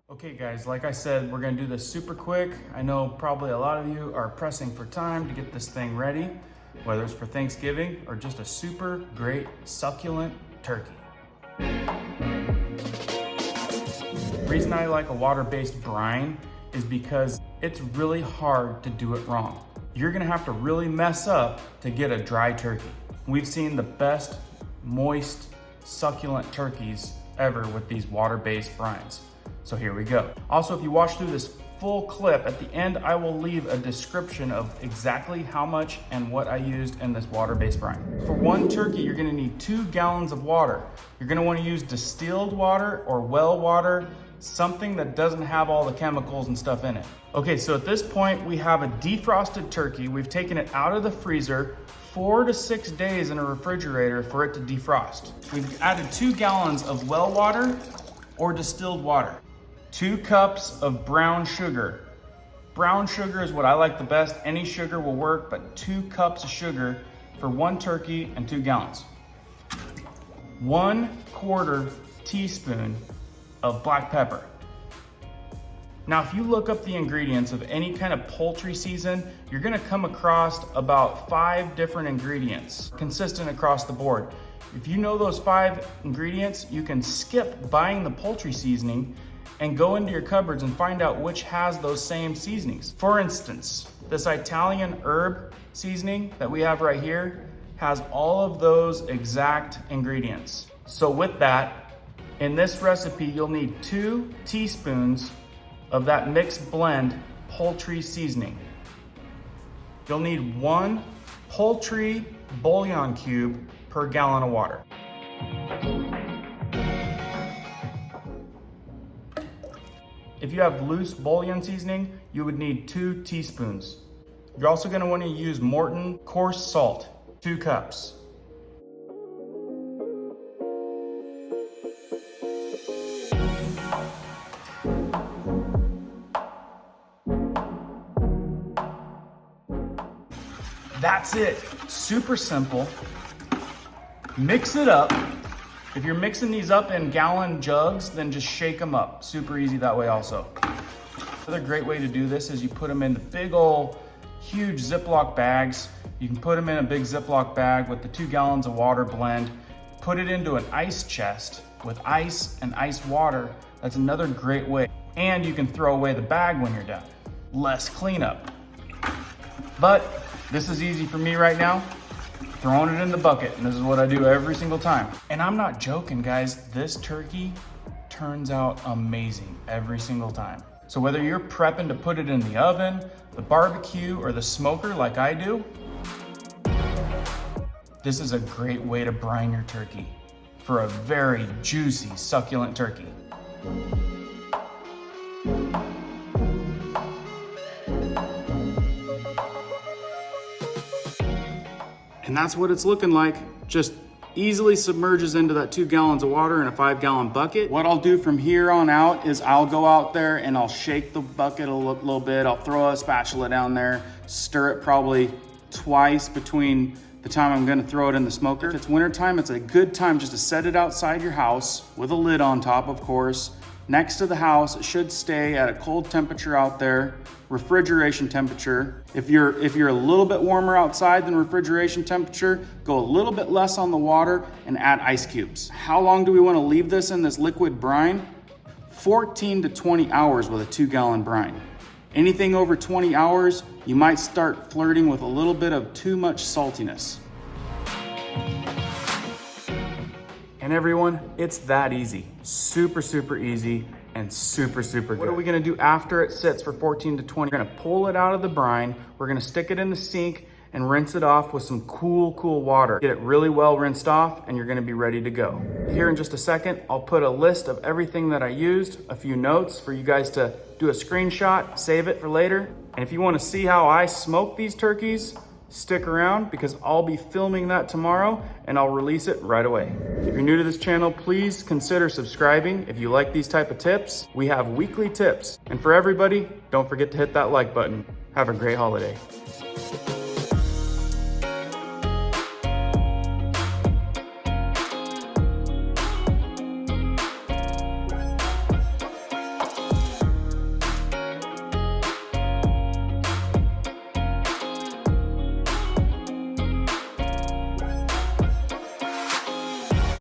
Okay guys, like I said, we're gonna do this super quick. I know probably a lot of you are pressing for time to get this thing ready, whether it's for Thanksgiving or just a super great succulent turkey. The reason I like a water-based brine is because it's really hard to do it wrong. You're gonna have to really mess up to get a dry turkey. We've seen the best moist, succulent turkeys ever with these water-based brines. So here we go. Also, if you watch through this full clip, at the end I will leave a description of exactly how much and what I used in this water-based brine. For one turkey, you're gonna need 2 gallons of water. You're gonna wanna use distilled water or well water, something that doesn't have all the chemicals and stuff in it. Okay, so at this point, we have a defrosted turkey. We've taken it out of the freezer 4 to 6 days in a refrigerator for it to defrost. We've added 2 gallons of well water or distilled water. 2 cups of brown sugar. Brown sugar is what I like the best. Any sugar will work, but 2 cups of sugar for 1 turkey and 2 gallons. 1/4 teaspoon of black pepper. Now, if you look up the ingredients of any kind of poultry season, you're gonna come across about 5 different ingredients, consistent across the board. If you know those 5 ingredients, you can skip buying the poultry seasoning and go into your cupboards and find out which has those same seasonings. For instance, this Italian herb seasoning that we have right here has all of those exact ingredients. So with that, in this recipe, you'll need 2 teaspoons of that mixed blend poultry seasoning. You'll need 1 poultry bouillon cube per gallon of water. If you have loose bouillon seasoning, you would need 2 teaspoons. You're also gonna wanna use Morton coarse salt, 2 cups. That's it, super simple. Mix it up. If you're mixing these up in gallon jugs, then just shake them up. Super easy that way also. Another great way to do this is you put them in the big old huge Ziploc bags. You can put them in a big Ziploc bag with the 2 gallons of water blend, put it into an ice chest with ice and ice water. That's another great way. And you can throw away the bag when you're done. Less cleanup. But this is easy for me right now. Throwing it in the bucket, and this is what I do every single time. And I'm not joking, guys. This turkey turns out amazing every single time. So whether you're prepping to put it in the oven, the barbecue, or the smoker like I do, this is a great way to brine your turkey for a very juicy, succulent turkey. And that's what it's looking like. Just easily submerges into that 2 gallons of water in a 5-gallon bucket. What I'll do from here on out is I'll go out there and I'll shake the bucket a little bit. I'll throw a spatula down there, stir it probably twice between the time I'm gonna throw it in the smoker. If it's wintertime, it's a good time just to set it outside your house with a lid on top, of course. Next to the house, it should stay at a cold temperature out there, refrigeration temperature. If you're a little bit warmer outside than refrigeration temperature, go a little bit less on the water and add ice cubes. How long do we want to leave this in this liquid brine? 14 to 20 hours with a 2-gallon brine. Anything over 20 hours, you might start flirting with a little bit of too much saltiness. And everyone, it's that easy. Super, super easy and super, super good. What are we gonna do after it sits for 14 to 20? We're gonna pull it out of the brine. We're gonna stick it in the sink and rinse it off with some cool water. Get it really well rinsed off and you're gonna be ready to go. Here in just a second, I'll put a list of everything that I used, a few notes for you guys to do a screenshot, save it for later. And if you wanna see how I smoke these turkeys, stick around because I'll be filming that tomorrow and I'll release it right away. If you're new to this channel, please consider subscribing. If you like these type of tips, we have weekly tips. And for everybody, don't forget to hit that like button. Have a great holiday.